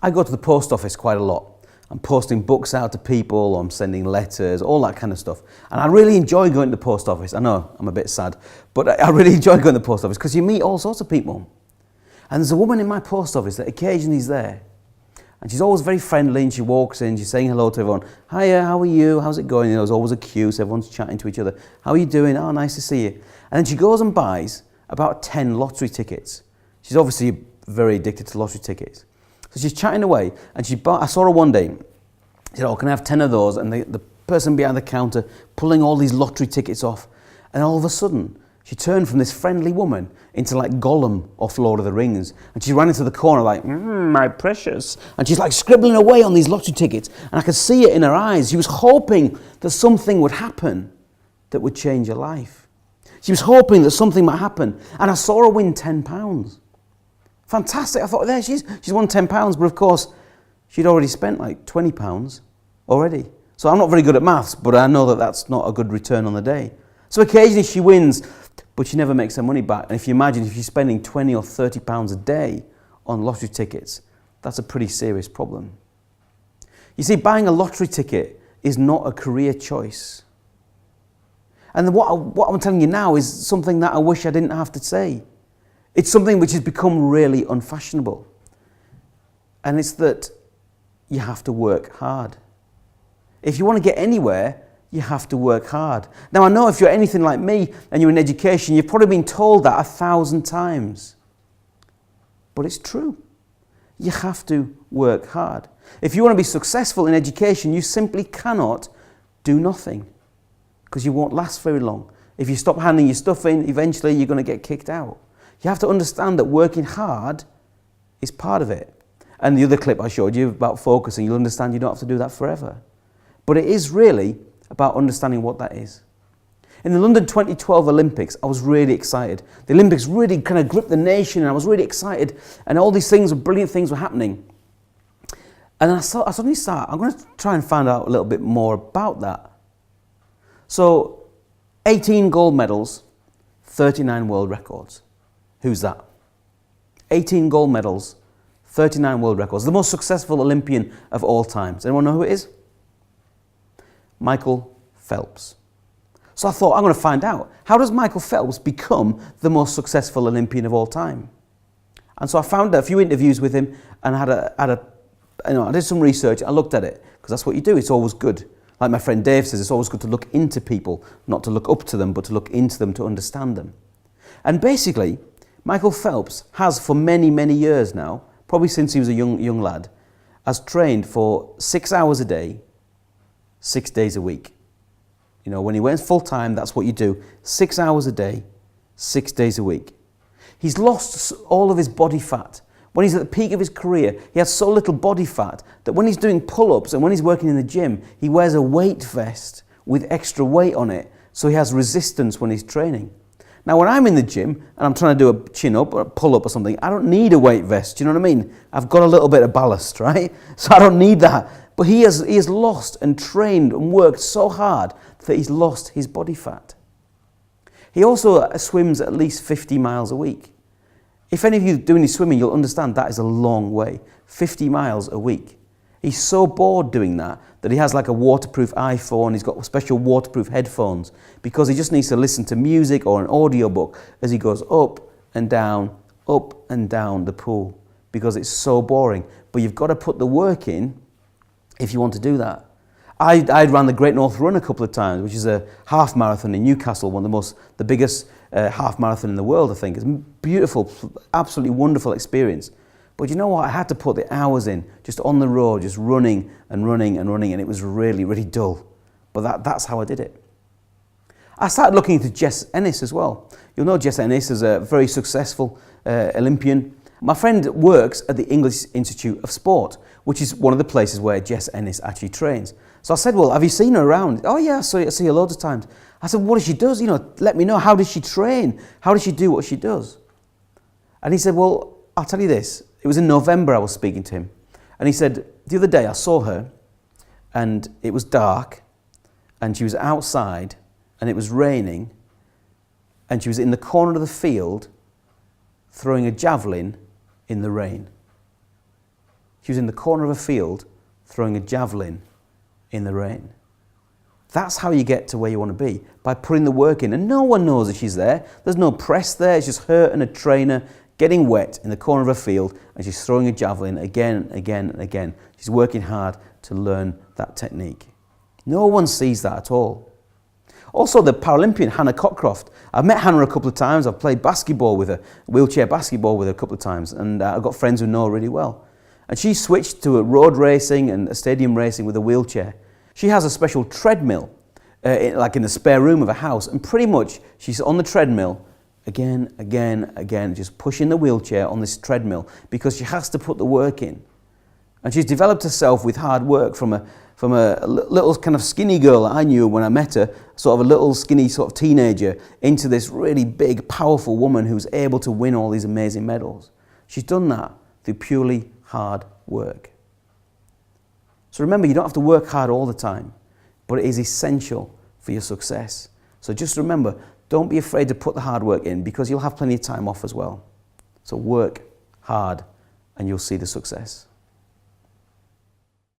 I go to the post office quite a lot. I'm posting books out to people, I'm sending letters, all that kind of stuff. And I really enjoy going to the post office. I know, I'm a bit sad, but I really enjoy going to the post office because you meet all sorts of people. And there's a woman in my post office that occasionally is there. And she's always very friendly, and she walks in, she's saying hello to everyone. Hiya, how are you? How's it going? There's always a queue, so everyone's chatting to each other. How are you doing? Oh, nice to see you. And then she goes and buys about 10 lottery tickets. She's obviously very addicted to lottery tickets. So she's chatting away, and I saw her one day. She said, oh, can I have 10 of those? And the person behind the counter pulling all these lottery tickets off. And all of a sudden, she turned from this friendly woman into like Gollum off Lord of the Rings. And she ran into the corner like, my precious. And she's like scribbling away on these lottery tickets. And I could see it in her eyes. She was hoping that something would happen that would change her life. She was hoping that something might happen. And I saw her win £10. Fantastic. I thought, there she's won £10. But of course, she'd already spent like £20 already. So I'm not very good at maths, but I know that that's not a good return on the day. So occasionally she wins, but she never makes her money back. And if you imagine if she's spending £20 or £30 a day on lottery tickets, that's a pretty serious problem. You see, buying a lottery ticket is not a career choice. And what I'm telling you now is something that I wish I didn't have to say. It's something which has become really unfashionable. And it's that you have to work hard. If you want to get anywhere, you have to work hard. Now, I know if you're anything like me and you're in education, you've probably been told that 1,000 times. But it's true. You have to work hard. If you want to be successful in education, you simply cannot do nothing because you won't last very long. If you stop handing your stuff in, eventually you're going to get kicked out. You have to understand that working hard is part of it. And the other clip I showed you about focusing, you'll understand you don't have to do that forever. But it is really about understanding what that is. In the London 2012 Olympics, I was really excited. The Olympics really kind of gripped the nation, and I was really excited, and all these things, brilliant things were happening. And I suddenly started, I'm going to try and find out a little bit more about that. So, 18 gold medals, 39 world records. Who's that? 18 gold medals, 39 world records. The most successful Olympian of all time. Does anyone know who it is? Michael Phelps. So I thought, I'm going to find out. How does Michael Phelps become the most successful Olympian of all time? And so I found a few interviews with him, and I did some research. I looked at it, because that's what you do. It's always good. Like my friend Dave says, it's always good to look into people, not to look up to them, but to look into them to understand them. And basically, Michael Phelps has for many, many years now, probably since he was a young lad, has trained for 6 hours a day, 6 days a week. You know, when he went full time, that's what you do. 6 hours a day, 6 days a week. He's lost all of his body fat. When he's at the peak of his career, he has so little body fat that when he's doing pull-ups and when he's working in the gym, he wears a weight vest with extra weight on it, so he has resistance when he's training. Now, when I'm in the gym and I'm trying to do a chin-up or a pull-up or something, I don't need a weight vest, do you know what I mean? I've got a little bit of ballast, right? So I don't need that. But he has lost and trained and worked so hard that he's lost his body fat. He also swims at least 50 miles a week. If any of you do any swimming, you'll understand that is a long way. 50 miles a week. He's so bored doing that he has like a waterproof iPhone, he's got special waterproof headphones, because he just needs to listen to music or an audiobook as he goes up and down the pool, because it's so boring. But you've got to put the work in if you want to do that. I ran the Great North Run a couple of times, which is a half marathon in Newcastle, one of the biggest half marathon in the world, I think. It's beautiful, absolutely wonderful experience. But you know what? I had to put the hours in, just on the road, just running, and it was really, really dull. But that's how I did it. I started looking into Jess Ennis as well. You'll know Jess Ennis is a very successful Olympian. My friend works at the English Institute of Sport, which is one of the places where Jess Ennis actually trains. So I said, well, have you seen her around? Oh yeah, I see her loads of times. I said, what does she do? You know, let me know, how does she train? How does she do what she does? And he said, well, I'll tell you this. It was in November I was speaking to him. And he said, the other day I saw her, and it was dark, and she was outside, and it was raining, and she was in the corner of the field throwing a javelin in the rain. She was in the corner of a field throwing a javelin in the rain. That's how you get to where you want to be, by putting the work in. And no one knows that she's there. There's no press there. It's just her and a trainer getting wet in the corner of a field, and she's throwing a javelin again, again, and again. She's working hard to learn that technique. No one sees that at all. Also, the Paralympian Hannah Cockcroft. I've met Hannah a couple of times. I've played basketball with her, wheelchair basketball with her a couple of times, and I've got friends who know her really well. And she switched to road racing and stadium racing with a wheelchair. She has a special treadmill, like in the spare room of a house, and pretty much she's on the treadmill again, again, again, just pushing the wheelchair on this treadmill because she has to put the work in. And she's developed herself with hard work from a little kind of skinny girl that I knew when I met her, sort of a little skinny sort of teenager, into this really big, powerful woman who's able to win all these amazing medals. She's done that through purely hard work. So remember, you don't have to work hard all the time, but it is essential for your success. So just remember, don't be afraid to put the hard work in, because you'll have plenty of time off as well. So work hard and you'll see the success.